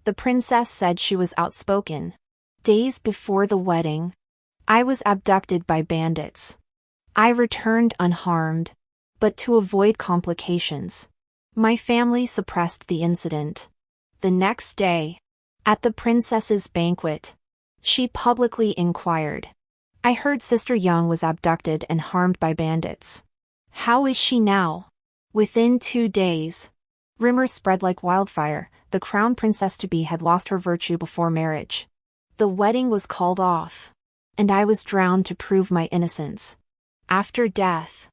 The princess said she was outspoken. Days before the wedding, I was abducted by bandits. I returned unharmed, but to avoid complications, my family suppressed the incident. The next day, at the princess's banquet, she publicly inquired, "I heard Sister Young was abducted and harmed by bandits. How is she now?" Within 2 days, rumors spread like wildfire. The crown princess-to-be had lost her virtue before marriage. The wedding was called off, and I was drowned to prove my innocence. After death,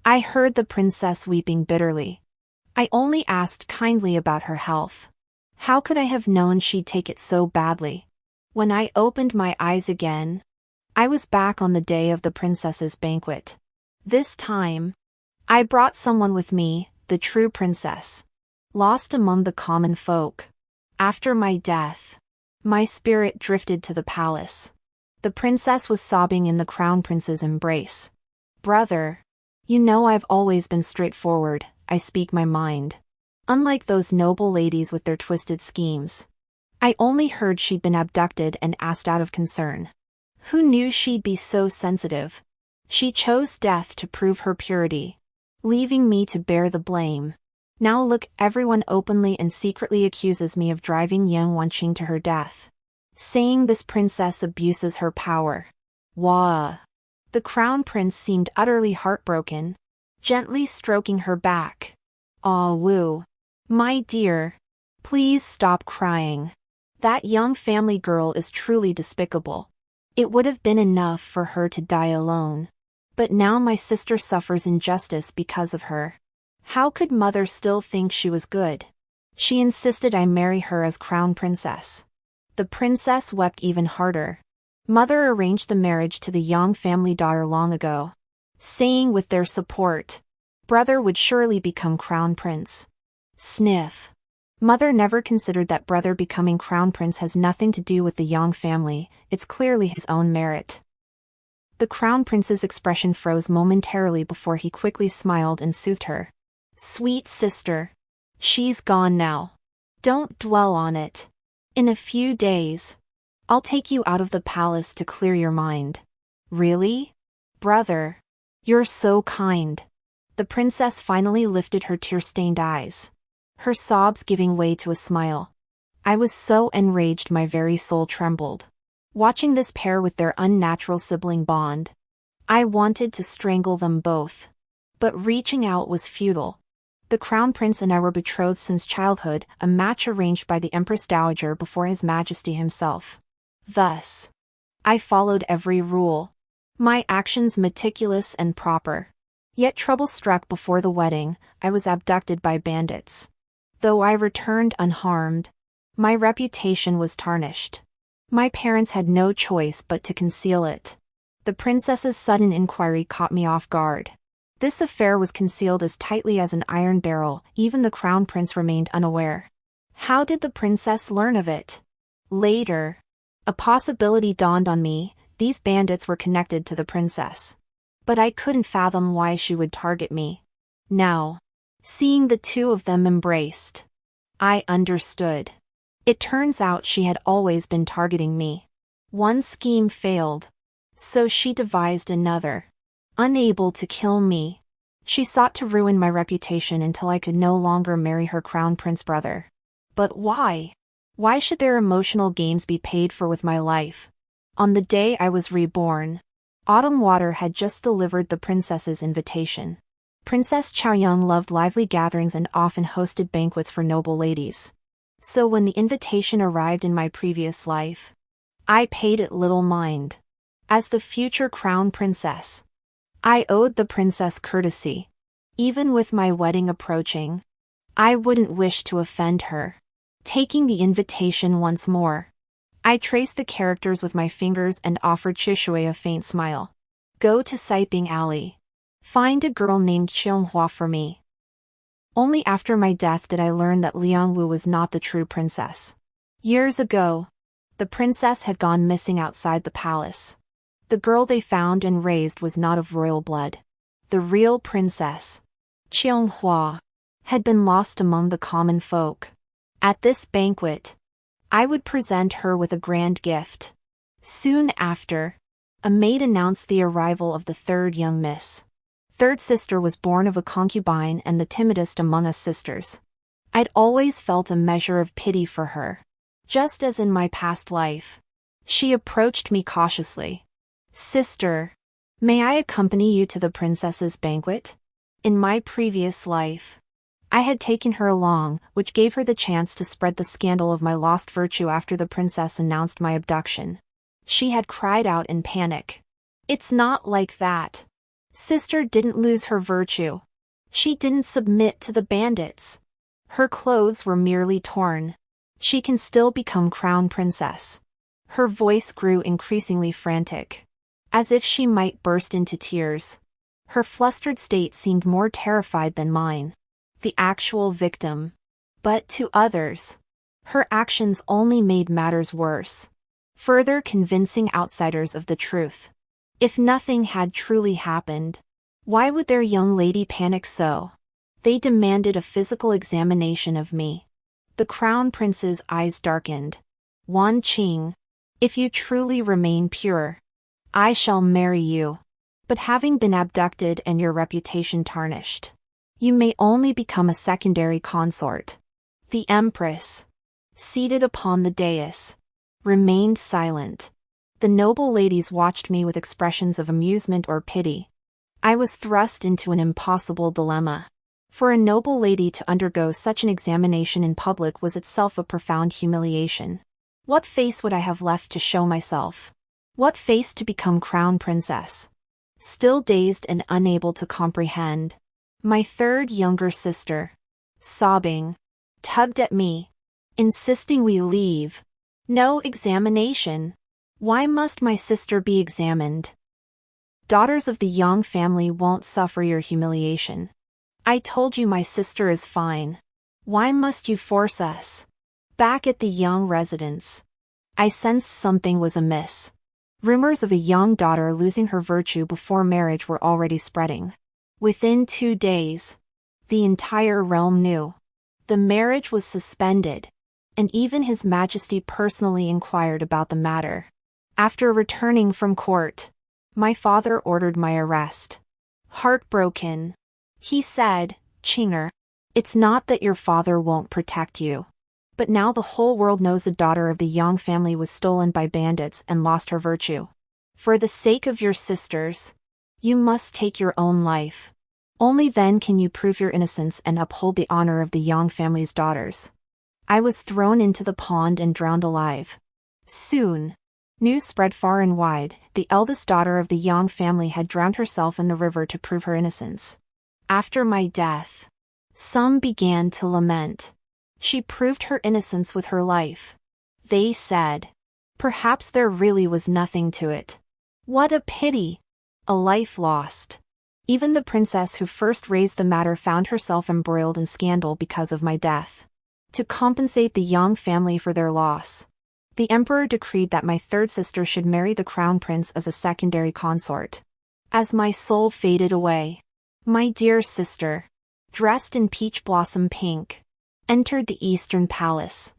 I heard the princess weeping bitterly. I only asked kindly about her health. How could I have known she'd take it so badly? When I opened my eyes again, I was back on the day of the princess's banquet. This time, I brought someone with me, the true princess, lost among the common folk. After my death, my spirit drifted to the palace. The princess was sobbing in the crown prince's embrace. "Brother, you know I've always been straightforward. I speak my mind. Unlike those noble ladies with their twisted schemes. I only heard she'd been abducted and asked out of concern. Who knew she'd be so sensitive? She chose death to prove her purity, leaving me to bear the blame. Now look, everyone openly and secretly accuses me of driving Yang Wanqing to her death, saying this princess abuses her power. Wah!" The crown prince seemed utterly heartbroken, gently stroking her back. "Ah, Wu, my dear, please stop crying. That young family girl is truly despicable. It would have been enough for her to die alone. But now my sister suffers injustice because of her. How could mother still think she was good? She insisted I marry her as crown princess." The princess wept even harder. Mother arranged the marriage to the Yang family daughter long ago, saying with their support, brother would surely become crown prince. Sniff. Mother never considered that brother becoming crown prince has nothing to do with the Yang family, it's clearly his own merit. The crown prince's expression froze momentarily before he quickly smiled and soothed her. "Sweet sister. She's gone now. Don't dwell on it. In a few days, I'll take you out of the palace to clear your mind." "Really? Brother, you're so kind." The princess finally lifted her tear-stained eyes, her sobs giving way to a smile. I was so enraged my very soul trembled. Watching this pair with their unnatural sibling bond, I wanted to strangle them both. But reaching out was futile. The crown prince and I were betrothed since childhood, a match arranged by the Empress Dowager before His Majesty himself. Thus, I followed every rule, my actions meticulous and proper. Yet trouble struck before the wedding. I was abducted by bandits. Though I returned unharmed, my reputation was tarnished. My parents had no choice but to conceal it. The princess's sudden inquiry caught me off guard. This affair was concealed as tightly as an iron barrel, even the crown prince remained unaware. How did the princess learn of it? Later, a possibility dawned on me. These bandits were connected to the princess. But I couldn't fathom why she would target me. Now, seeing the two of them embraced, I understood. It turns out she had always been targeting me. One scheme failed, so she devised another. Unable to kill me, she sought to ruin my reputation until I could no longer marry her crown prince brother. But why? Why should their emotional games be paid for with my life? On the day I was reborn, Autumn Water had just delivered the princess's invitation. Princess Chaoyang loved lively gatherings and often hosted banquets for noble ladies. So when the invitation arrived in my previous life, I paid it little mind. As the future crown princess, I owed the princess courtesy. Even with my wedding approaching, I wouldn't wish to offend her. Taking the invitation once more, I traced the characters with my fingers and offered Chishui a faint smile. "Go to Saiping Alley. Find a girl named Qianghua for me." Only after my death did I learn that Liang Wu was not the true princess. Years ago, the princess had gone missing outside the palace. The girl they found and raised was not of royal blood. The real princess, Qianghua, had been lost among the common folk. At this banquet, I would present her with a grand gift. Soon after, a maid announced the arrival of the third young miss. Third sister was born of a concubine and the timidest among us sisters. I'd always felt a measure of pity for her. Just as in my past life. She approached me cautiously. "Sister, may I accompany you to the princess's banquet?" In my previous life, I had taken her along, which gave her the chance to spread the scandal of my lost virtue after the princess announced my abduction. She had cried out in panic. "It's not like that. Sister didn't lose her virtue. She didn't submit to the bandits. Her clothes were merely torn. She can still become crown princess." Her voice grew increasingly frantic, as if she might burst into tears. Her flustered state seemed more terrified than mine, the actual victim. But to others, her actions only made matters worse, further convincing outsiders of the truth. If nothing had truly happened, why would their young lady panic so? They demanded a physical examination of me. The crown prince's eyes darkened. "Wan Qing, if you truly remain pure, I shall marry you. But having been abducted and your reputation tarnished, you may only become a secondary consort." The empress, seated upon the dais, remained silent. The noble ladies watched me with expressions of amusement or pity. I was thrust into an impossible dilemma. For a noble lady to undergo such an examination in public was itself a profound humiliation. What face would I have left to show myself? What face to become crown princess? Still dazed and unable to comprehend, my third younger sister, sobbing, tugged at me, insisting we leave. "No examination. Why must my sister be examined? Daughters of the Yang family won't suffer your humiliation. I told you my sister is fine. Why must you force us?" Back at the Yang residence, I sensed something was amiss. Rumors of a young daughter losing her virtue before marriage were already spreading. Within 2 days, the entire realm knew. The marriage was suspended, and even His Majesty personally inquired about the matter. After returning from court, my father ordered my arrest. Heartbroken, he said, "Qinger, it's not that your father won't protect you. But now the whole world knows a daughter of the Yang family was stolen by bandits and lost her virtue. For the sake of your sisters, you must take your own life. Only then can you prove your innocence and uphold the honor of the Yang family's daughters." I was thrown into the pond and drowned alive. Soon, news spread far and wide. The eldest daughter of the Yang family had drowned herself in the river to prove her innocence. After my death, some began to lament. She proved her innocence with her life. They said, perhaps there really was nothing to it. What a pity! A life lost. Even the princess who first raised the matter found herself embroiled in scandal because of my death. To compensate the Yang family for their loss, the emperor decreed that my third sister should marry the crown prince as a secondary consort. As my soul faded away, my dear sister, dressed in peach blossom pink, entered the Eastern Palace.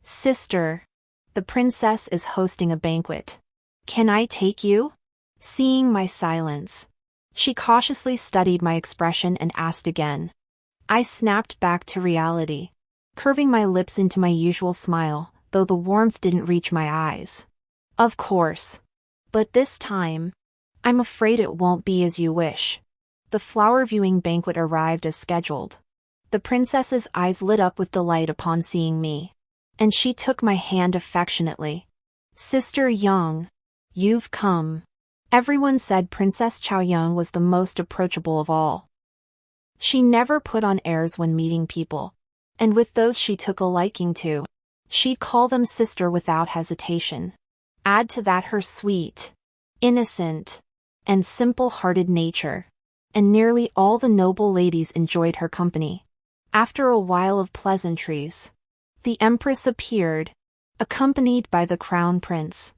"Sister, the princess is hosting a banquet. Can I take you?" Seeing my silence, she cautiously studied my expression and asked again. I snapped back to reality, curving my lips into my usual smile, though the warmth didn't reach my eyes. "Of course. But this time, I'm afraid it won't be as you wish." The flower viewing banquet arrived as scheduled. The princess's eyes lit up with delight upon seeing me, and she took my hand affectionately. "Sister Yang, you've come." Everyone said Princess Chaoyang was the most approachable of all. She never put on airs when meeting people, and with those she took a liking to, she'd call them sister without hesitation. Add to that her sweet, innocent, and simple-hearted nature, and nearly all the noble ladies enjoyed her company. After a while of pleasantries, the empress appeared, accompanied by the crown prince.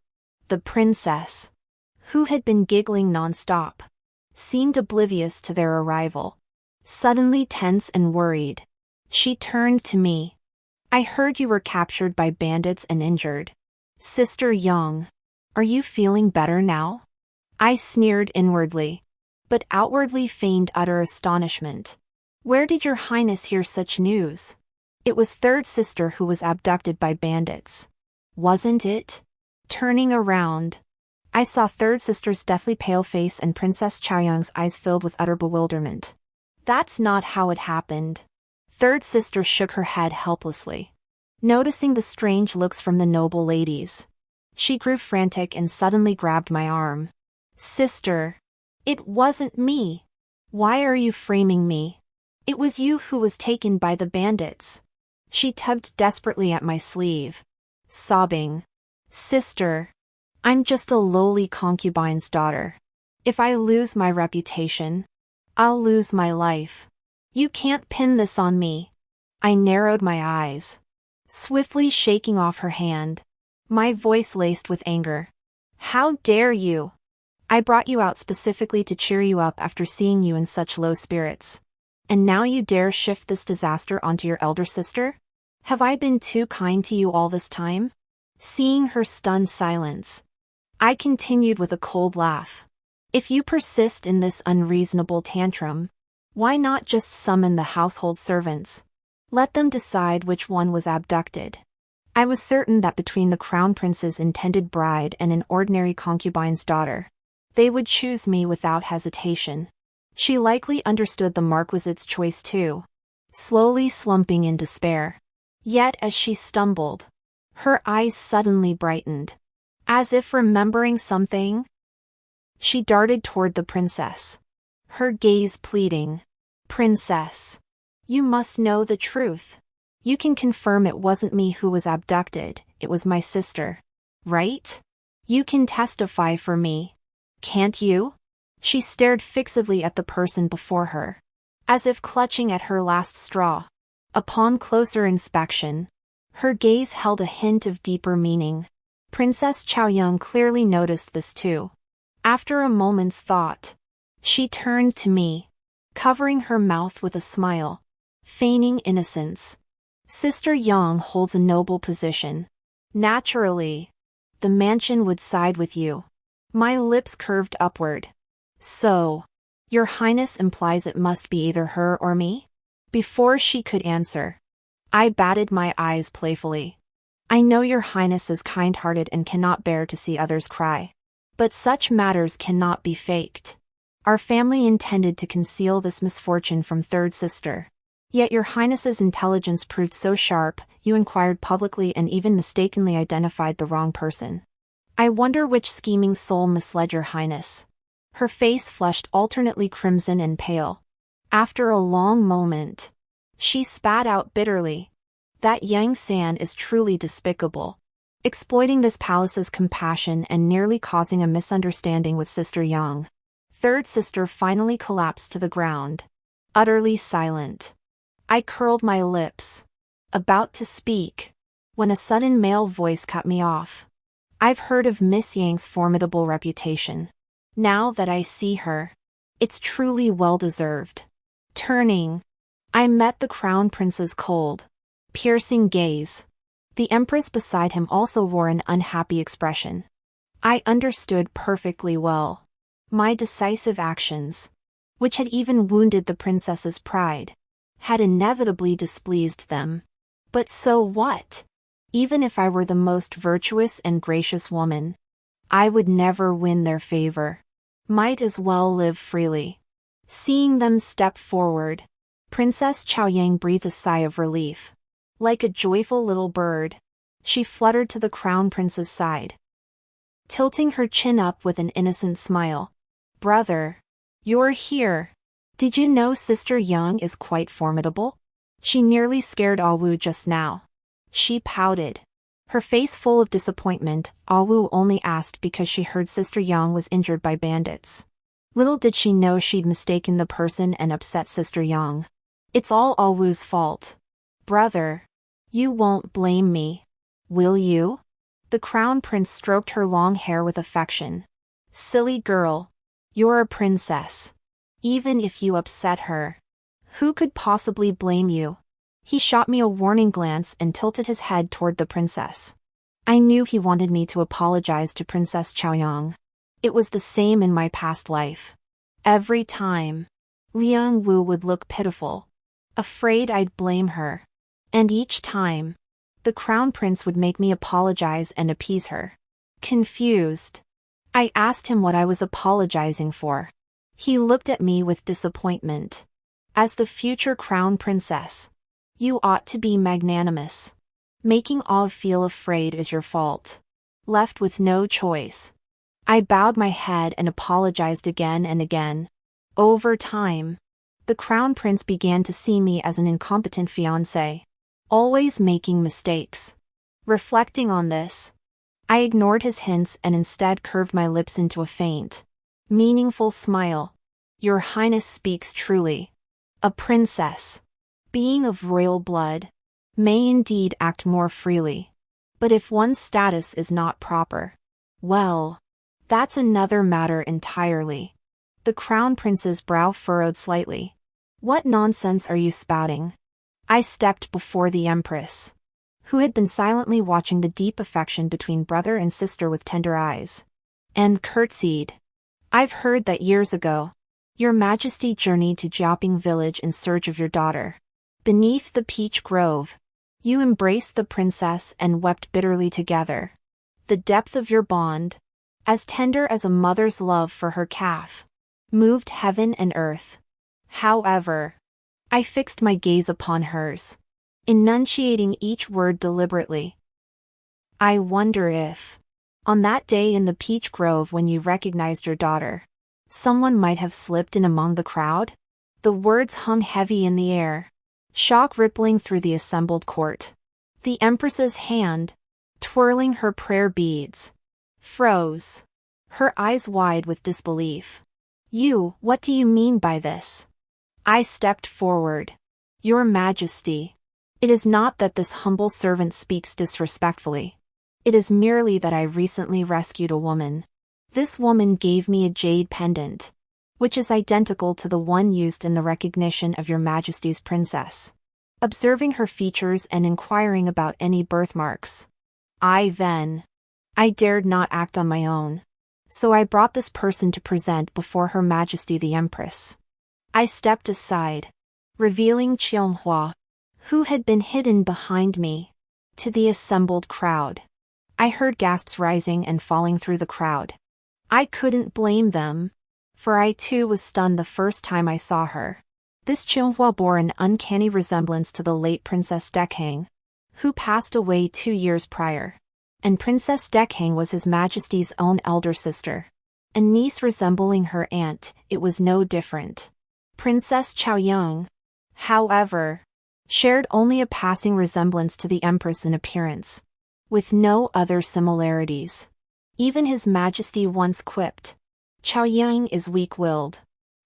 The princess, who had been giggling non-stop, seemed oblivious to their arrival. Suddenly tense and worried, she turned to me. I heard you were captured by bandits and injured. Sister Young, are you feeling better now? I sneered inwardly, but outwardly feigned utter astonishment. Where did your highness hear such news? It was third sister who was abducted by bandits. Wasn't it? Turning around, I saw third sister's deathly pale face and Princess Chaoyang's eyes filled with utter bewilderment. That's not how it happened. Third sister shook her head helplessly. Noticing the strange looks from the noble ladies, she grew frantic and suddenly grabbed my arm. Sister, it wasn't me. Why are you framing me? It was you who was taken by the bandits. She tugged desperately at my sleeve, sobbing. Sister, I'm just a lowly concubine's daughter. If I lose my reputation, I'll lose my life. You can't pin this on me. I narrowed my eyes, swiftly shaking off her hand, my voice laced with anger. How dare you? I brought you out specifically to cheer you up after seeing you in such low spirits. And now you dare shift this disaster onto your elder sister? Have I been too kind to you all this time? Seeing her stunned silence, I continued with a cold laugh. If you persist in this unreasonable tantrum, why not just summon the household servants? Let them decide which one was abducted. I was certain that between the crown prince's intended bride and an ordinary concubine's daughter, they would choose me without hesitation. She likely understood the Marquisite's choice too, slowly slumping in despair. Yet as she stumbled, her eyes suddenly brightened. As if remembering something, she darted toward the princess, her gaze pleading. Princess, you must know the truth. You can confirm it wasn't me who was abducted, it was my sister. Right? You can testify for me. Can't you? She stared fixedly at the person before her, as if clutching at her last straw. Upon closer inspection, her gaze held a hint of deeper meaning. Princess Chaoyang clearly noticed this too. After a moment's thought, she turned to me, covering her mouth with a smile, feigning innocence. Sister Yang holds a noble position. Naturally, the mansion would side with you. My lips curved upward. So, your highness implies it must be either her or me? Before she could answer, I batted my eyes playfully. I know your highness is kind-hearted and cannot bear to see others cry. But such matters cannot be faked. Our family intended to conceal this misfortune from third sister. Yet your highness's intelligence proved so sharp, you inquired publicly and even mistakenly identified the wrong person. I wonder which scheming soul misled your highness. Her face flushed alternately crimson and pale. After a long moment, she spat out bitterly. That Yang San is truly despicable, exploiting this palace's compassion and nearly causing a misunderstanding with Sister Yang. Third sister finally collapsed to the ground, utterly silent. I curled my lips, about to speak, when a sudden male voice cut me off. I've heard of Miss Yang's formidable reputation. Now that I see her, it's truly well-deserved. Turning, I met the crown prince's cold, piercing gaze. The empress beside him also wore an unhappy expression. I understood perfectly well. My decisive actions, which had even wounded the princess's pride, had inevitably displeased them. But so what? Even if I were the most virtuous and gracious woman, I would never win their favor. Might as well live freely. Seeing them step forward, Princess Chaoyang breathed a sigh of relief. Like a joyful little bird, she fluttered to the crown prince's side, tilting her chin up with an innocent smile. Brother, you're here. Did you know Sister Yang is quite formidable? She nearly scared Awu just now. She pouted, her face full of disappointment. Awu only asked because she heard Sister Yang was injured by bandits. Little did she know she'd mistaken the person and upset Sister Yang. It's all Awu's fault. Brother, you won't blame me, will you? The crown prince stroked her long hair with affection. Silly girl, you're a princess. Even if you upset her, who could possibly blame you? He shot me a warning glance and tilted his head toward the princess. I knew he wanted me to apologize to Princess Chaoyang. It was the same in my past life. Every time, Liang Wu would look pitiful, afraid I'd blame her. And each time, the crown prince would make me apologize and appease her. Confused, I asked him what I was apologizing for. He looked at me with disappointment. As the future crown princess, you ought to be magnanimous. Making all feel afraid is your fault. Left with no choice, I bowed my head and apologized again and again. Over time, the crown prince began to see me as an incompetent fiancé, always making mistakes. Reflecting on this, I ignored his hints and instead curved my lips into a faint, meaningful smile. Your Highness speaks truly. A princess, being of royal blood, may indeed act more freely. But if one's status is not proper, well, that's another matter entirely. The crown prince's brow furrowed slightly. What nonsense are you spouting? I stepped before the empress, who had been silently watching the deep affection between brother and sister with tender eyes, and curtsied. I've heard that years ago, Your Majesty journeyed to Jiaoping village in search of your daughter. Beneath the peach grove, you embraced the princess and wept bitterly together. The depth of your bond, as tender as a mother's love for her calf, moved heaven and earth. However, I fixed my gaze upon hers, enunciating each word deliberately. I wonder if, on that day in the peach grove when you recognized your daughter, someone might have slipped in among the crowd? The words hung heavy in the air, shock rippling through the assembled court. The empress's hand, twirling her prayer beads, froze, her eyes wide with disbelief. What do you mean by this? I stepped forward. Your Majesty, it is not that this humble servant speaks disrespectfully. It is merely that I recently rescued a woman. This woman gave me a jade pendant, which is identical to the one used in the recognition of Your Majesty's princess. Observing her features and inquiring about any birthmarks, I dared not act on my own. So I brought this person to present before Her Majesty the Empress. I stepped aside, revealing Qianghua, who had been hidden behind me, to the assembled crowd. I heard gasps rising and falling through the crowd. I couldn't blame them, for I too was stunned the first time I saw her. This Qianghua bore an uncanny resemblance to the late Princess Dekhang, who passed away 2 years prior. And Princess Dekhang was His Majesty's own elder sister. A niece resembling her aunt, it was no different. Princess Chaoyang, however, shared only a passing resemblance to the Empress in appearance, with no other similarities. Even His Majesty once quipped, Chaoyang is weak-willed.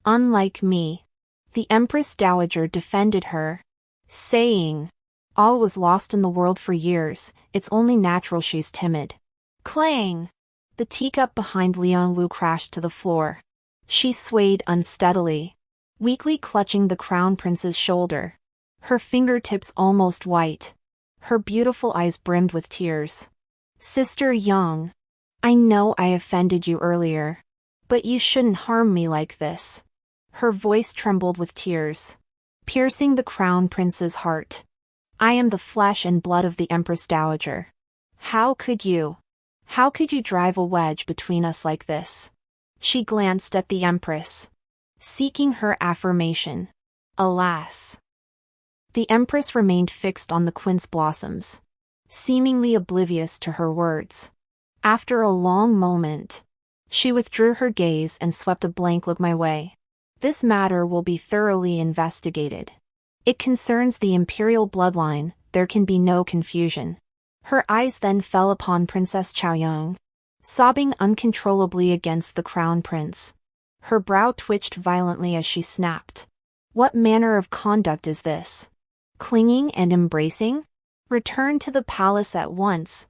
Unlike me, the Empress Dowager defended her, saying, all was lost in the world for years, it's only natural she's timid. Clang! The teacup behind Liang Wu crashed to the floor. She swayed unsteadily, weakly clutching the crown prince's shoulder, her fingertips almost white. Her beautiful eyes brimmed with tears. Sister Yang, I know I offended you earlier, but you shouldn't harm me like this. Her voice trembled with tears, piercing the crown prince's heart. I am the flesh and blood of the Empress Dowager. How could you drive a wedge between us like this? She glanced at the Empress, seeking her affirmation. Alas! The Empress remained fixed on the quince blossoms, seemingly oblivious to her words. After a long moment, she withdrew her gaze and swept a blank look my way. This matter will be thoroughly investigated. It concerns the imperial bloodline, there can be no confusion. Her eyes then fell upon Princess Chaoyang, sobbing uncontrollably against the crown prince. Her brow twitched violently as she snapped. What manner of conduct is this? Clinging and embracing? Return to the palace at once.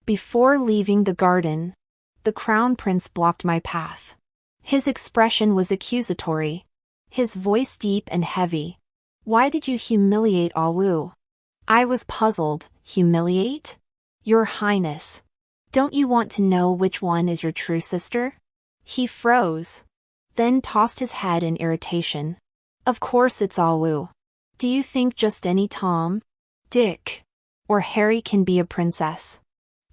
Before leaving the garden, the crown prince blocked my path. His expression was accusatory, his voice deep and heavy. Why did you humiliate Awu? I was puzzled. Humiliate? Your Highness. Don't you want to know which one is your true sister? He froze, then tossed his head in irritation. Of course it's all Wu. Do you think just any Tom, Dick, or Harry can be a princess?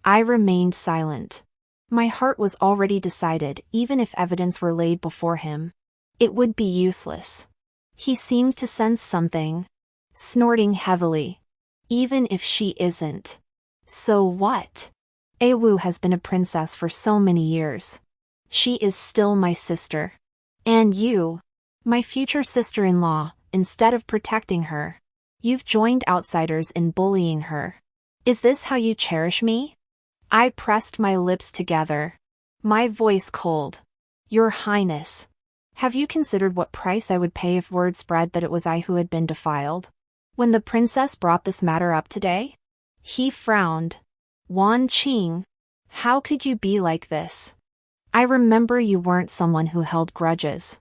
I remained silent. My heart was already decided. Even if evidence were laid before him, it would be useless. He seemed to sense something, snorting heavily. Even if she isn't. So what? Wu has been a princess for so many years. She is still my sister. And you, my future sister-in-law, instead of protecting her, you've joined outsiders in bullying her. Is this how you cherish me? I pressed my lips together, my voice cold. Your Highness, have you considered what price I would pay if word spread that it was I who had been defiled? When the princess brought this matter up today? He frowned. Wan Qing, how could you be like this? I remember you weren't someone who held grudges.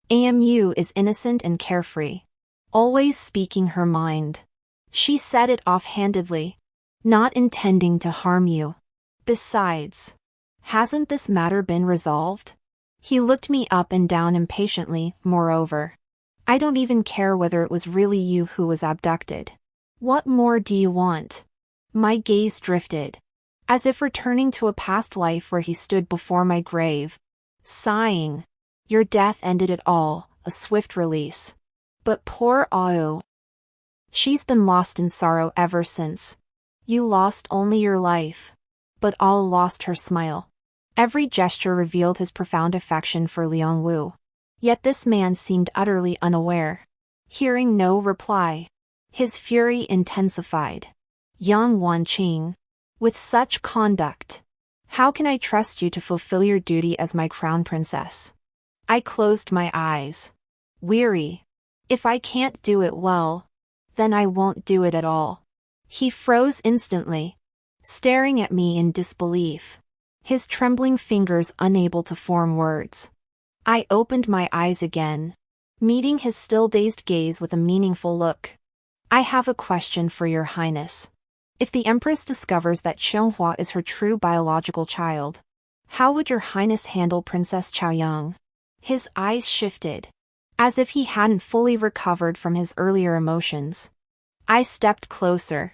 Amu is innocent and carefree, always speaking her mind. She said it offhandedly, not intending to harm you. Besides, hasn't this matter been resolved? He looked me up and down impatiently. Moreover, I don't even care whether it was really you who was abducted. What more do you want? My gaze drifted, as if returning to a past life where he stood before my grave, sighing. Your death ended it all, a swift release. But poor Ao. She's been lost in sorrow ever since. You lost only your life. But Ao lost her smile. Every gesture revealed his profound affection for Liang Wu. Yet this man seemed utterly unaware. Hearing no reply, his fury intensified. Young Wan Qing, with such conduct, how can I trust you to fulfill your duty as my crown princess? I closed my eyes, weary. If I can't do it well, then I won't do it at all. He froze instantly, staring at me in disbelief, his trembling fingers unable to form words. I opened my eyes again, meeting his still dazed gaze with a meaningful look. I have a question for your Highness. If the Empress discovers that Qianghua is her true biological child, how would your Highness handle Princess Chaoyang? His eyes shifted, as if he hadn't fully recovered from his earlier emotions. I stepped closer,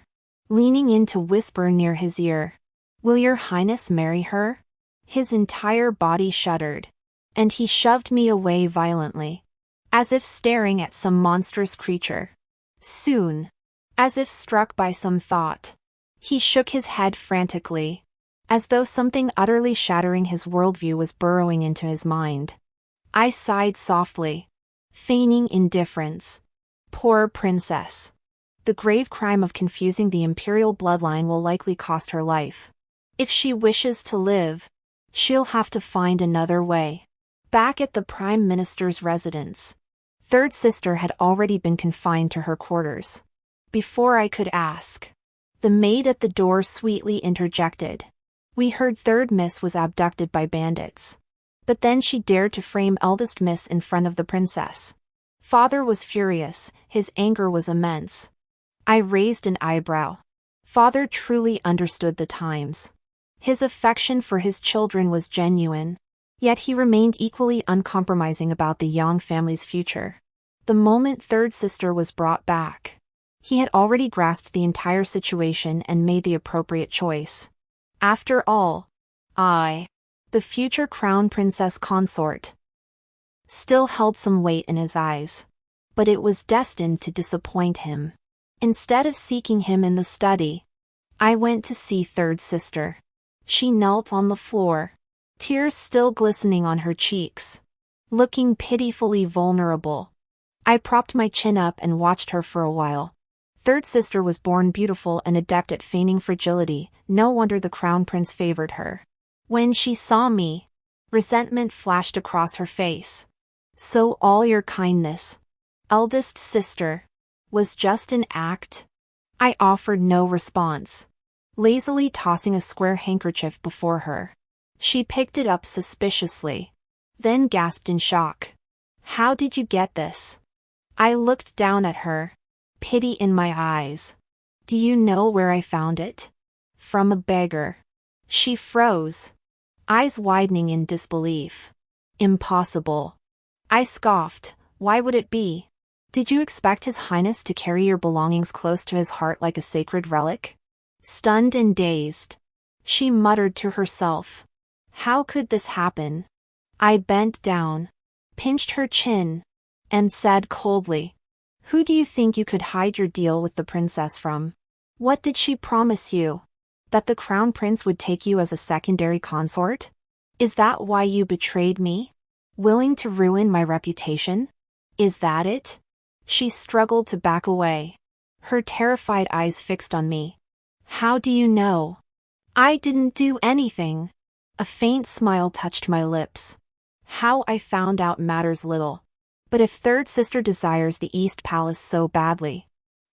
leaning in to whisper near his ear. Will your Highness marry her? His entire body shuddered, and he shoved me away violently, as if staring at some monstrous creature. Soon, as if struck by some thought, he shook his head frantically, as though something utterly shattering his worldview was burrowing into his mind. I sighed softly, feigning indifference. Poor princess. The grave crime of confusing the imperial bloodline will likely cost her life. If she wishes to live, she'll have to find another way. Back at the Prime Minister's residence, Third Sister had already been confined to her quarters. Before I could ask, the maid at the door sweetly interjected. We heard Third Miss was abducted by bandits. But then she dared to frame Eldest Miss in front of the princess. Father was furious, his anger was immense. I raised an eyebrow. Father truly understood the times. His affection for his children was genuine, yet he remained equally uncompromising about the Yang family's future. The moment Third Sister was brought back, he had already grasped the entire situation and made the appropriate choice. After all, I, the future crown princess consort, still held some weight in his eyes. But it was destined to disappoint him. Instead of seeking him in the study, I went to see Third Sister. She knelt on the floor, tears still glistening on her cheeks, looking pitifully vulnerable. I propped my chin up and watched her for a while. Third Sister was born beautiful and adept at feigning fragility. No wonder the crown prince favored her. When she saw me, resentment flashed across her face. So all your kindness, eldest sister, was just an act? I offered no response, lazily tossing a square handkerchief before her. She picked it up suspiciously, then gasped in shock. How did you get this? I looked down at her, pity in my eyes. Do you know where I found it? From a beggar. She froze, eyes widening in disbelief. Impossible. I scoffed. Why would it be? Did you expect His Highness to carry your belongings close to his heart like a sacred relic? Stunned and dazed, she muttered to herself. How could this happen? I bent down, pinched her chin, and said coldly, who do you think you could hide your deal with the princess from? What did she promise you? That the crown prince would take you as a secondary consort? Is that why you betrayed me? Willing to ruin my reputation? Is that it? She struggled to back away, her terrified eyes fixed on me. How do you know? I didn't do anything. A faint smile touched my lips. How I found out matters little. But if third sister desires the East Palace so badly,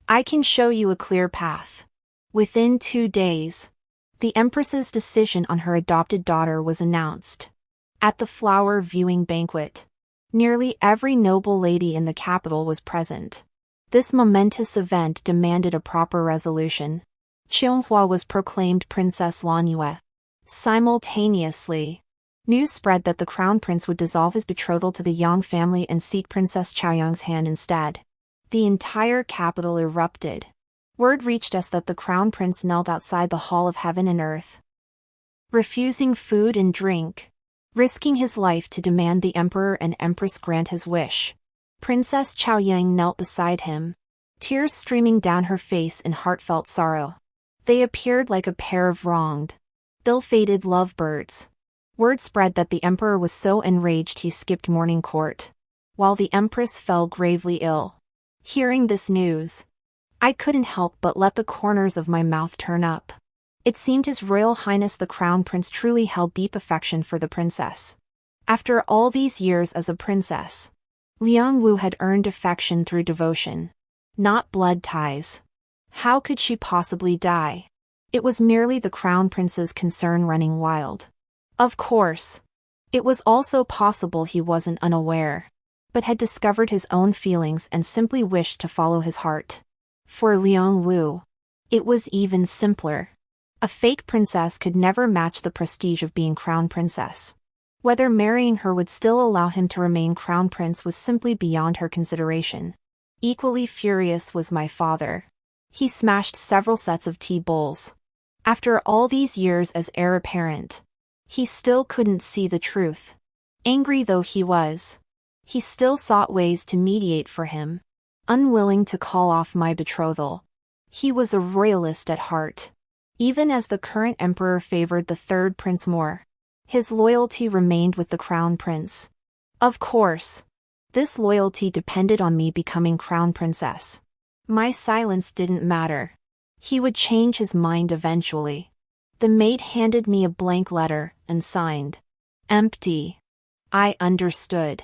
I can show you a clear path. Within 2 days, the Empress's decision on her adopted daughter was announced. At the flower viewing banquet, nearly every noble lady in the capital was present. This momentous event demanded a proper resolution. Qianghua was proclaimed Princess Lanyue. Simultaneously, news spread that the crown prince would dissolve his betrothal to the Yang family and seek Princess Chaoyang's hand instead. The entire capital erupted. Word reached us that the crown prince knelt outside the Hall of Heaven and Earth, refusing food and drink, risking his life to demand the emperor and empress grant his wish. Princess Chaoyang knelt beside him, tears streaming down her face in heartfelt sorrow. They appeared like a pair of wronged, ill-fated lovebirds. Word spread that the emperor was so enraged he skipped morning court, while the empress fell gravely ill. Hearing this news, I couldn't help but let the corners of my mouth turn up. It seemed His Royal Highness the Crown Prince truly held deep affection for the princess. After all these years as a princess, Liang Wu had earned affection through devotion, not blood ties. How could she possibly die? It was merely the Crown Prince's concern running wild. Of course, it was also possible he wasn't unaware, but had discovered his own feelings and simply wished to follow his heart. For Liang Wu, it was even simpler. A fake princess could never match the prestige of being crown princess. Whether marrying her would still allow him to remain crown prince was simply beyond her consideration. Equally furious was my father. He smashed several sets of tea bowls. After all these years as heir apparent, he still couldn't see the truth. Angry though he was, he still sought ways to mediate for him, unwilling to call off my betrothal. He was a royalist at heart. Even as the current emperor favored the third prince more, his loyalty remained with the crown prince. Of course, this loyalty depended on me becoming crown princess. My silence didn't matter. He would change his mind eventually. The maid handed me a blank letter and signed, "Empty." I understood.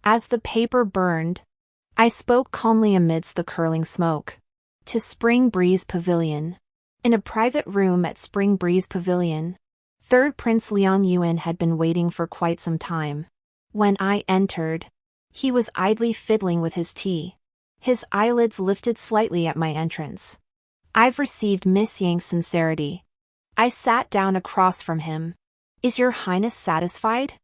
As the paper burned, I spoke calmly amidst the curling smoke. To Spring Breeze Pavilion. In a private room at Spring Breeze Pavilion, third Prince Liang Yuan had been waiting for quite some time. When I entered, he was idly fiddling with his tea. His eyelids lifted slightly at my entrance. I've received Miss Yang's sincerity. I sat down across from him. Is your highness satisfied?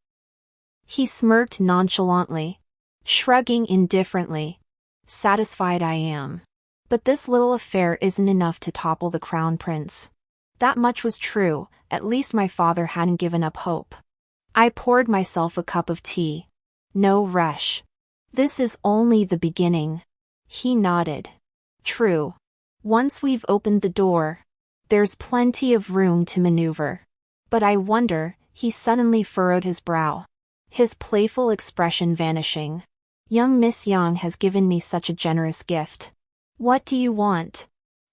He smirked nonchalantly, shrugging indifferently. Satisfied I am. But this little affair isn't enough to topple the crown prince. That much was true, at least my father hadn't given up hope. I poured myself a cup of tea. No rush. This is only the beginning. He nodded. True. Once we've opened the door, there's plenty of room to maneuver. But I wonder, he suddenly furrowed his brow, his playful expression vanishing. Young Miss Yang has given me such a generous gift. What do you want?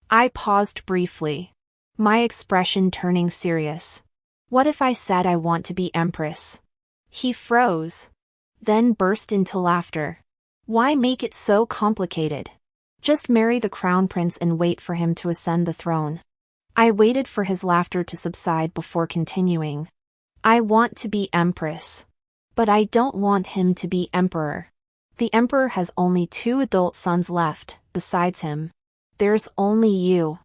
I paused briefly, my expression turning serious. What if I said I want to be empress? He froze, then burst into laughter. Why make it so complicated? Just marry the crown prince and wait for him to ascend the throne. I waited for his laughter to subside before continuing. I want to be empress. But I don't want him to be emperor. The emperor has only 2 adult sons left, besides him. There's only you.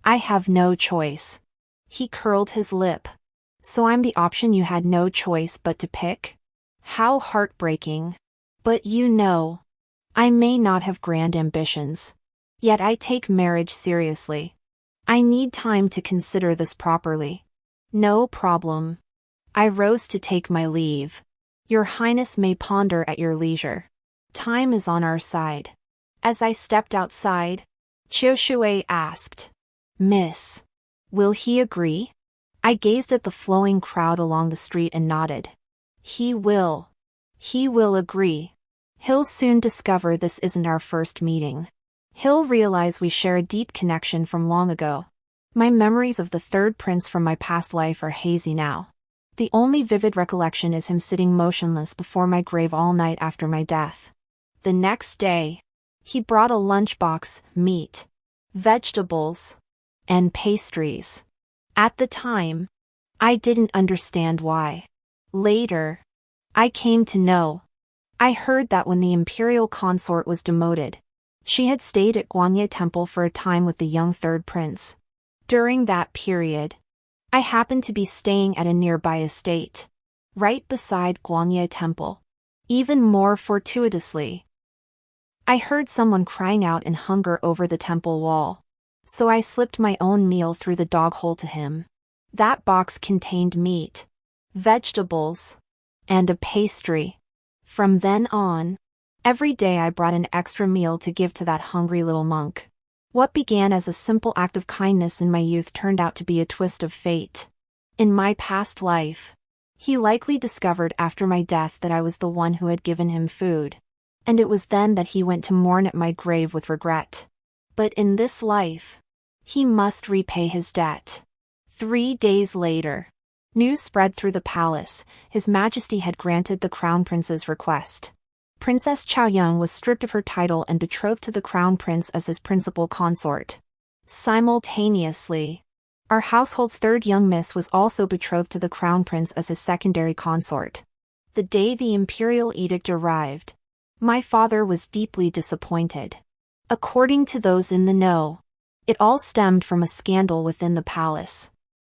I have no choice. He curled his lip. So I'm the option you had no choice but to pick? How heartbreaking. But you know, I may not have grand ambitions. Yet I take marriage seriously. I need time to consider this properly. No problem. I rose to take my leave. Your Highness may ponder at your leisure. Time is on our side. As I stepped outside, Qiu Shui asked, Miss, will he agree? I gazed at the flowing crowd along the street and nodded. He will. He will agree. He'll soon discover this isn't our first meeting. He'll realize we share a deep connection from long ago. My memories of the third prince from my past life are hazy now. The only vivid recollection is him sitting motionless before my grave all night after my death. The next day, he brought a lunchbox, meat, vegetables, and pastries. At the time, I didn't understand why. Later, I came to know. I heard that when the imperial consort was demoted, she had stayed at Guanye Temple for a time with the young third prince. During that period, I happened to be staying at a nearby estate, right beside Guanye Temple. Even more fortuitously, I heard someone crying out in hunger over the temple wall. So I slipped my own meal through the dog hole to him. That box contained meat, vegetables, and a pastry. From then on, every day I brought an extra meal to give to that hungry little monk. What began as a simple act of kindness in my youth turned out to be a twist of fate. In my past life, he likely discovered after my death that I was the one who had given him food. And it was then that he went to mourn at my grave with regret. But in this life, he must repay his debt. 3 days later, news spread through the palace. His Majesty had granted the Crown Prince's request. Princess Chaoyang was stripped of her title and betrothed to the Crown Prince as his principal consort. Simultaneously, our household's third young miss was also betrothed to the Crown Prince as his secondary consort. The day the imperial edict arrived, my father was deeply disappointed. According to those in the know, it all stemmed from a scandal within the palace.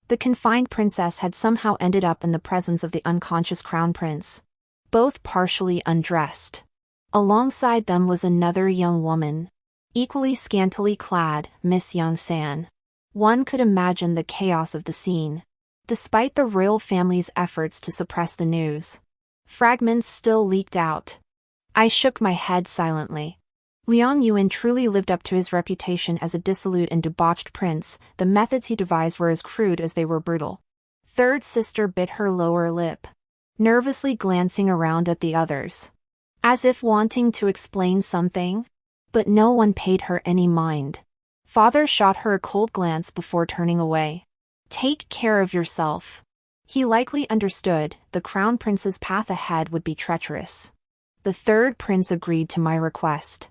The confined princess had somehow ended up in the presence of the unconscious crown prince, both partially undressed. Alongside them was another young woman, equally scantily clad, Miss Yang-san. One could imagine the chaos of the scene. Despite the royal family's efforts to suppress the news, fragments still leaked out. I shook my head silently. Liang Yuan truly lived up to his reputation as a dissolute and debauched prince. The methods he devised were as crude as they were brutal. Third sister bit her lower lip, nervously glancing around at the others, as if wanting to explain something, but no one paid her any mind. Father shot her a cold glance before turning away. Take care of yourself. He likely understood the crown prince's path ahead would be treacherous. The third prince agreed to my request.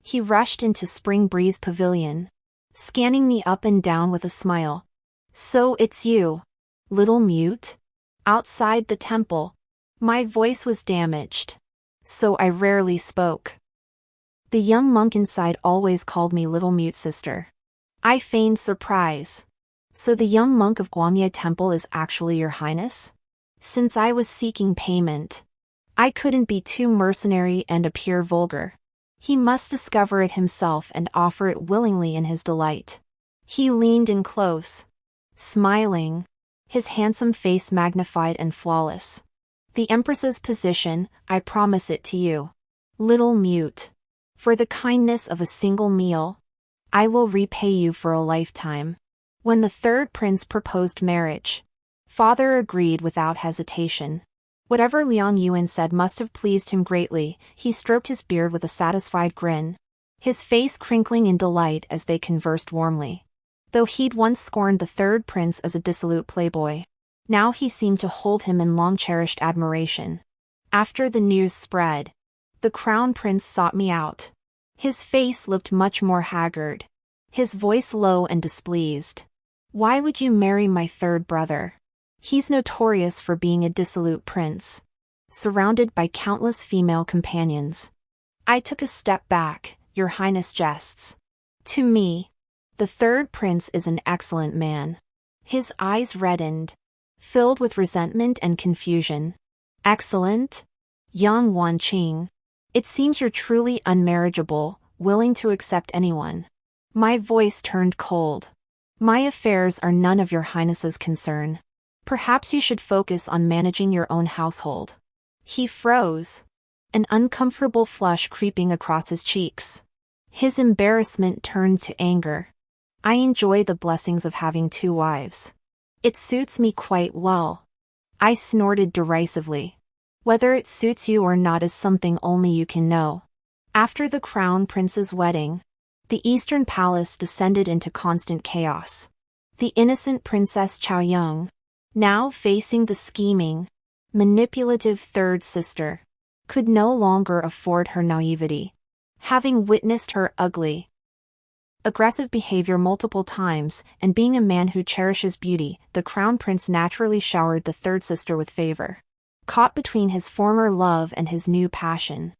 He rushed into Spring Breeze Pavilion, scanning me up and down with a smile. So it's you, little mute? Outside the temple, my voice was damaged, so I rarely spoke. The young monk inside always called me little mute sister. I feigned surprise. So the young monk of Guanye Temple is actually your highness? Since I was seeking payment, I couldn't be too mercenary and appear vulgar. He must discover it himself and offer it willingly in his delight. He leaned in close, smiling, his handsome face magnified and flawless. The Empress's position, I promise it to you. Little mute. For the kindness of a single meal, I will repay you for a lifetime. When the third prince proposed marriage, father agreed without hesitation. Whatever Liang Yuan said must have pleased him greatly. He stroked his beard with a satisfied grin, his face crinkling in delight as they conversed warmly. Though he'd once scorned the third prince as a dissolute playboy, now he seemed to hold him in long-cherished admiration. After the news spread, the crown prince sought me out. His face looked much more haggard, his voice low and displeased. Why would you marry my third brother? He's notorious for being a dissolute prince, surrounded by countless female companions. I took a step back. Your Highness jests. To me, The third prince is an excellent man. His eyes reddened, filled with resentment and confusion. Excellent? Young Wan Qing. It seems you're truly unmarriageable, willing to accept anyone. My voice turned cold. My affairs are none of your highness's concern. Perhaps you should focus on managing your own household. He froze, an uncomfortable flush creeping across his cheeks. His embarrassment turned to anger. I enjoy the blessings of having 2 wives. It suits me quite well. I snorted derisively. Whether it suits you or not is something only you can know. After the crown prince's wedding, the Eastern Palace descended into constant chaos. The innocent Princess Chaoyang, now facing the scheming, manipulative third sister, could no longer afford her naivety. Having witnessed her ugly, aggressive behavior multiple times, and being a man who cherishes beauty, the crown prince naturally showered the third sister with favor. Caught between his former love and his new passion,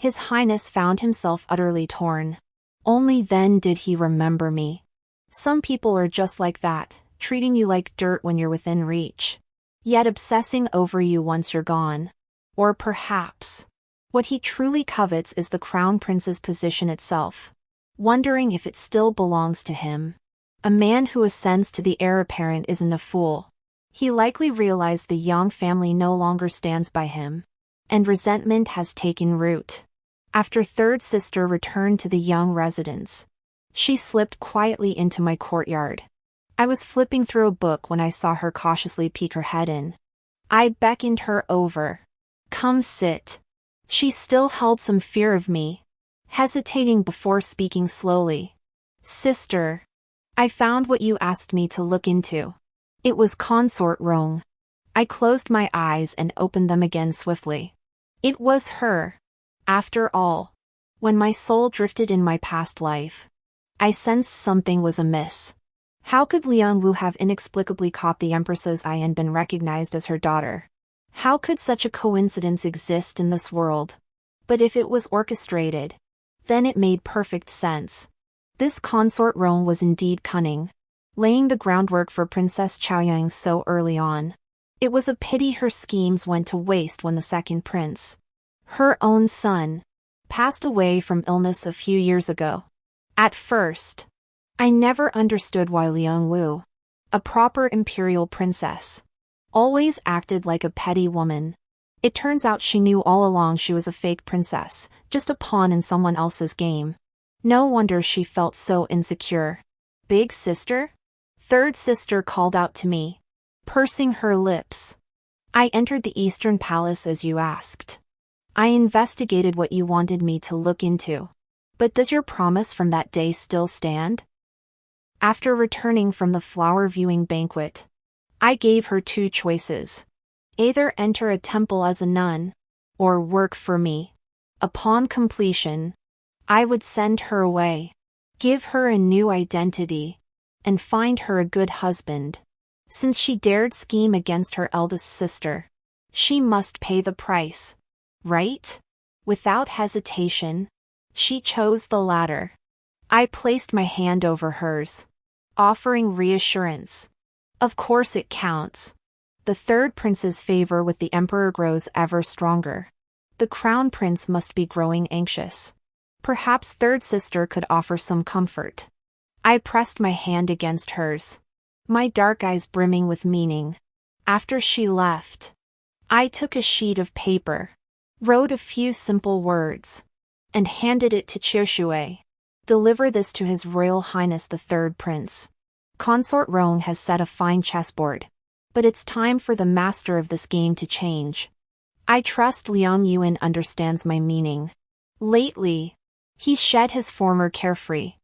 His Highness found himself utterly torn. Only then did he remember me. Some people are just like that, treating you like dirt when you're within reach, yet obsessing over you once you're gone. Or perhaps, what he truly covets is the crown prince's position itself, wondering if it still belongs to him. A man who ascends to the heir apparent isn't a fool. He likely realized the Yang family no longer stands by him, and resentment has taken root. After third sister returned to the Yang residence, she slipped quietly into my courtyard. I was flipping through a book when I saw her cautiously peek her head in. I beckoned her over. Come sit. She still held some fear of me, hesitating before speaking slowly. Sister, I found what you asked me to look into. It was consort wrong. I closed my eyes and opened them again swiftly. It was her. After all, when my soul drifted in my past life, I sensed something was amiss. How could Liang Wu have inexplicably caught the Empress's eye and been recognized as her daughter? How could such a coincidence exist in this world? But if it was orchestrated, then it made perfect sense. This consort Rome was indeed cunning, laying the groundwork for Princess Chaoyang so early on. It was a pity her schemes went to waste when the second prince, her own son, passed away from illness a few years ago. At first, I never understood why Liang Wu, a proper imperial princess, always acted like a petty woman. It turns out she knew all along she was a fake princess, just a pawn in someone else's game. No wonder she felt so insecure. Big sister? Third sister called out to me, pursing her lips. I entered the Eastern Palace as you asked. I investigated what you wanted me to look into. But does your promise from that day still stand? After returning from the flower viewing banquet, I gave her 2 choices. Either enter a temple as a nun, or work for me. Upon completion, I would send her away, give her a new identity, and find her a good husband. Since she dared scheme against her eldest sister, she must pay the price, right? Without hesitation, she chose the latter. I placed my hand over hers, offering reassurance. Of course it counts. The third prince's favor with the emperor grows ever stronger. The crown prince must be growing anxious. Perhaps third sister could offer some comfort. I pressed my hand against hers, my dark eyes brimming with meaning. After she left, I took a sheet of paper, wrote a few simple words, and handed it to Qiushui. Deliver this to His Royal Highness the Third Prince. Consort Rong has set a fine chessboard, but it's time for the master of this game to change. I trust Liang Yuan understands my meaning. Lately, he's shed his former carefree,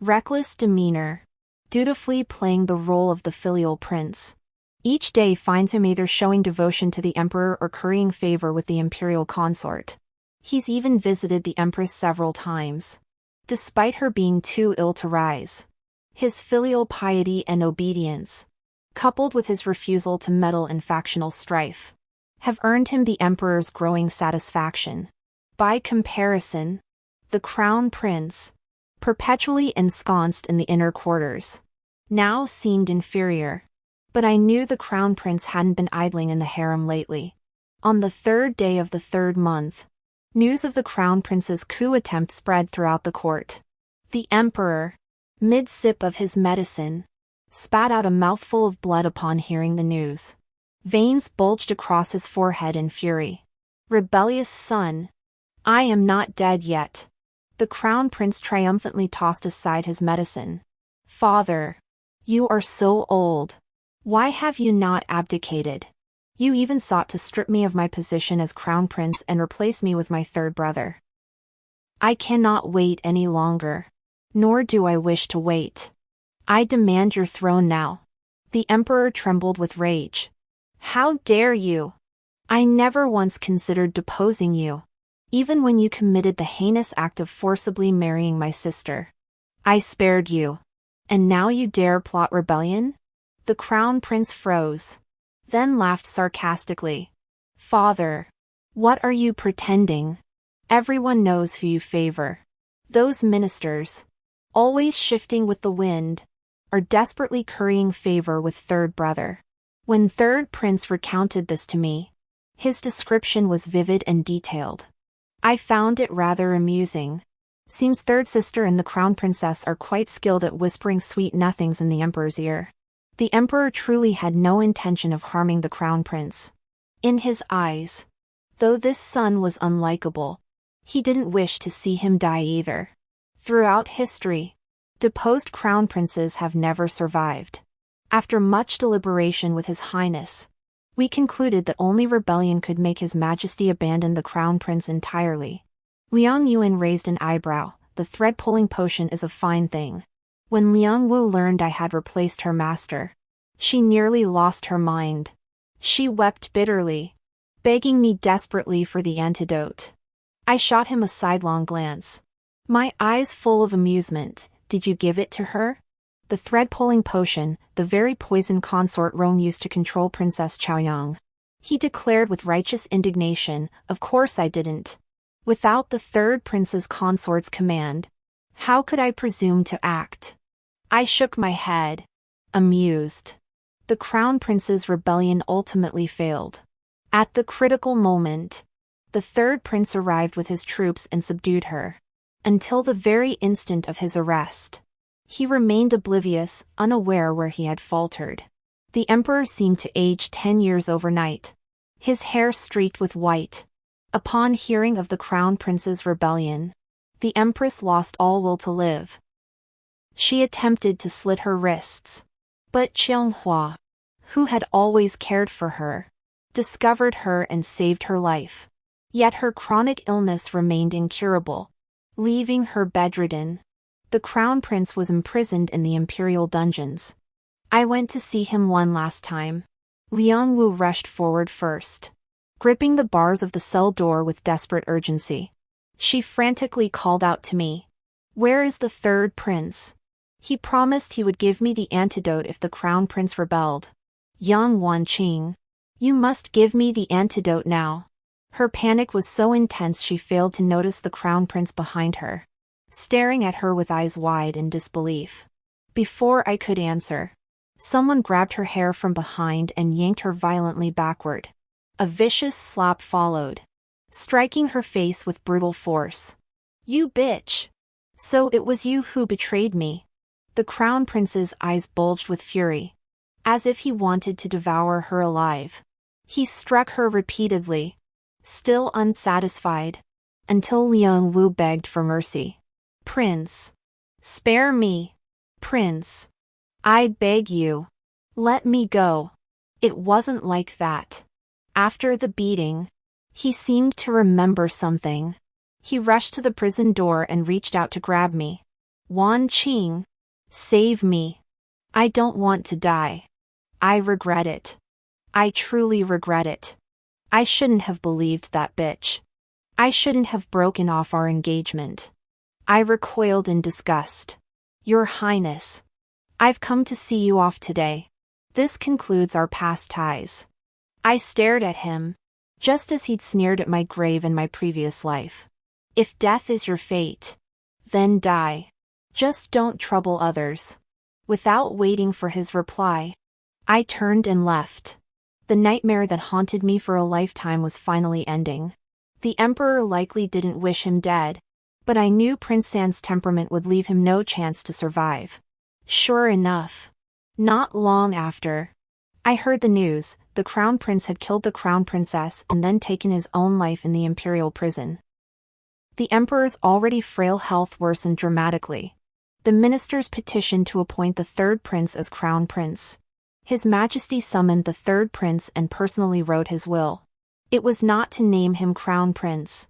reckless demeanor, dutifully playing the role of the filial prince. Each day finds him either showing devotion to the emperor or currying favor with the imperial consort. He's even visited the empress several times, despite her being too ill to rise. His filial piety and obedience, coupled with his refusal to meddle in factional strife, have earned him the emperor's growing satisfaction. By comparison, the crown prince, perpetually ensconced in the inner quarters, now seemed inferior. But I knew the crown prince hadn't been idling in the harem lately. On the third day of the third month, news of the crown prince's coup attempt spread throughout the court. The emperor, mid-sip of his medicine, spat out a mouthful of blood upon hearing the news. Veins bulged across his forehead in fury. Rebellious son! I am not dead yet. The crown prince triumphantly tossed aside his medicine. Father! You are so old. Why have you not abdicated? You even sought to strip me of my position as crown prince and replace me with my third brother. I cannot wait any longer. Nor do I wish to wait. I demand your throne now. The emperor trembled with rage. How dare you? I never once considered deposing you, even when you committed the heinous act of forcibly marrying my sister. I spared you. And now you dare plot rebellion? The crown prince froze, then laughed sarcastically. Father, what are you pretending? Everyone knows who you favor. Those ministers, always shifting with the wind, are desperately currying favor with third brother. When third prince recounted this to me, his description was vivid and detailed. I found it rather amusing. Seems third sister and the crown princess are quite skilled at whispering sweet nothings in the emperor's ear. The emperor truly had no intention of harming the crown prince. In his eyes, though this son was unlikable, he didn't wish to see him die either. Throughout history, deposed crown princes have never survived. After much deliberation with His Highness, we concluded that only rebellion could make His Majesty abandon the crown prince entirely. Liang Yuan raised an eyebrow. The thread-pulling potion is a fine thing. When Liang Wu learned I had replaced her master, she nearly lost her mind. She wept bitterly, begging me desperately for the antidote. I shot him a sidelong glance, my eyes full of amusement. Did you give it to her? The thread-pulling potion, the very poison consort Rong used to control Princess Chaoyang. He declared with righteous indignation, of course I didn't. Without the third prince's consort's command, how could I presume to act? I shook my head, amused. The crown prince's rebellion ultimately failed. At the critical moment, the third prince arrived with his troops and subdued her. Until the very instant of his arrest, he remained oblivious, unaware where he had faltered. The emperor seemed to age 10 years overnight, his hair streaked with white. Upon hearing of the crown prince's rebellion, the empress lost all will to live. She attempted to slit her wrists, but Qianghua, who had always cared for her, discovered her and saved her life. Yet her chronic illness remained incurable, leaving her bedridden. The crown prince was imprisoned in the imperial dungeons. I went to see him one last time. Liang Wu rushed forward first, gripping the bars of the cell door with desperate urgency. She frantically called out to me. Where is the third prince? He promised he would give me the antidote if the crown prince rebelled. Yang Wanqing, you must give me the antidote now. Her panic was so intense she failed to notice the crown prince behind her, staring at her with eyes wide in disbelief. Before I could answer, someone grabbed her hair from behind and yanked her violently backward. A vicious slap followed, striking her face with brutal force. You bitch! So it was you who betrayed me. The crown prince's eyes bulged with fury, as if he wanted to devour her alive. He struck her repeatedly, still unsatisfied, until Liang Wu begged for mercy. Prince! Spare me! Prince! I beg you! Let me go! It wasn't like that. After the beating, he seemed to remember something. He rushed to the prison door and reached out to grab me. Wanqing! Save me! I don't want to die. I regret it. I truly regret it. I shouldn't have believed that bitch. I shouldn't have broken off our engagement. I recoiled in disgust. Your Highness, I've come to see you off today. This concludes our past ties. I stared at him, just as he'd sneered at my grave in my previous life. If death is your fate, then die. Just don't trouble others. Without waiting for his reply, I turned and left. The nightmare that haunted me for a lifetime was finally ending. The emperor likely didn't wish him dead, but I knew Prince San's temperament would leave him no chance to survive. Sure enough, not long after, I heard the news. The crown prince had killed the crown princess and then taken his own life in the imperial prison. The emperor's already frail health worsened dramatically. The ministers petitioned to appoint the third prince as crown prince. His Majesty summoned the third prince and personally wrote his will. It was not to name him crown prince,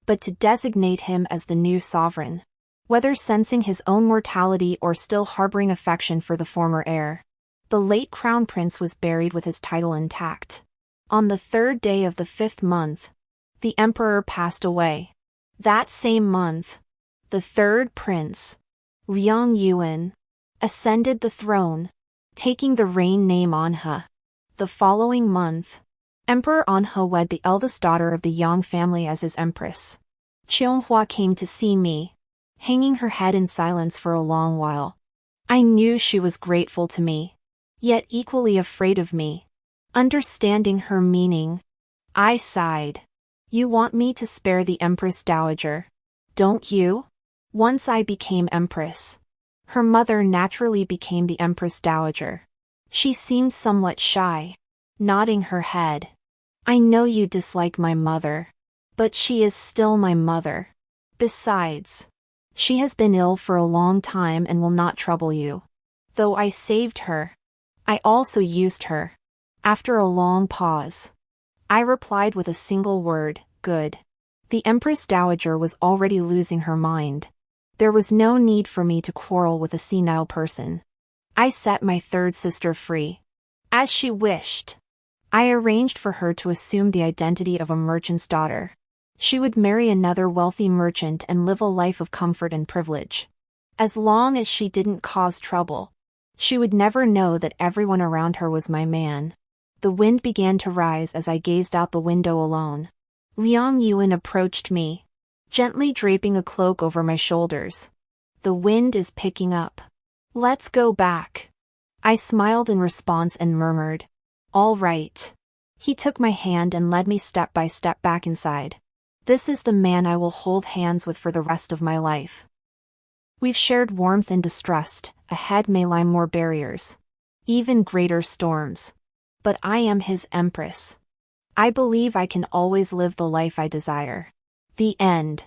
but to designate him as the new sovereign, whether sensing his own mortality or still harboring affection for the former heir. The late crown prince was buried with his title intact. On the third day of the 5th month, the emperor passed away. That same month, the third prince, Liang Yuan, ascended the throne, taking the reign name Anhe. The following month, Emperor Anhe wed the eldest daughter of the Yang family as his empress. Qianghua came to see me, hanging her head in silence for a long while. I knew she was grateful to me, yet equally afraid of me. Understanding her meaning, I sighed. You want me to spare the Empress Dowager, don't you? Once I became empress, her mother naturally became the Empress Dowager. She seemed somewhat shy, nodding her head. I know you dislike my mother, but she is still my mother. Besides, she has been ill for a long time and will not trouble you. Though I saved her, I also used her. After a long pause, I replied with a single word, good. The Empress Dowager was already losing her mind. There was no need for me to quarrel with a senile person. I set my third sister free, as she wished. I arranged for her to assume the identity of a merchant's daughter. She would marry another wealthy merchant and live a life of comfort and privilege. As long as she didn't cause trouble, she would never know that everyone around her was my man. The wind began to rise as I gazed out the window alone. Liang Yuan approached me, gently draping a cloak over my shoulders. The wind is picking up. Let's go back. I smiled in response and murmured, all right. He took my hand and led me step by step back inside. This is the man I will hold hands with for the rest of my life. We've shared warmth and distrust. Ahead may lie more barriers, even greater storms. But I am his empress. I believe I can always live the life I desire. The end.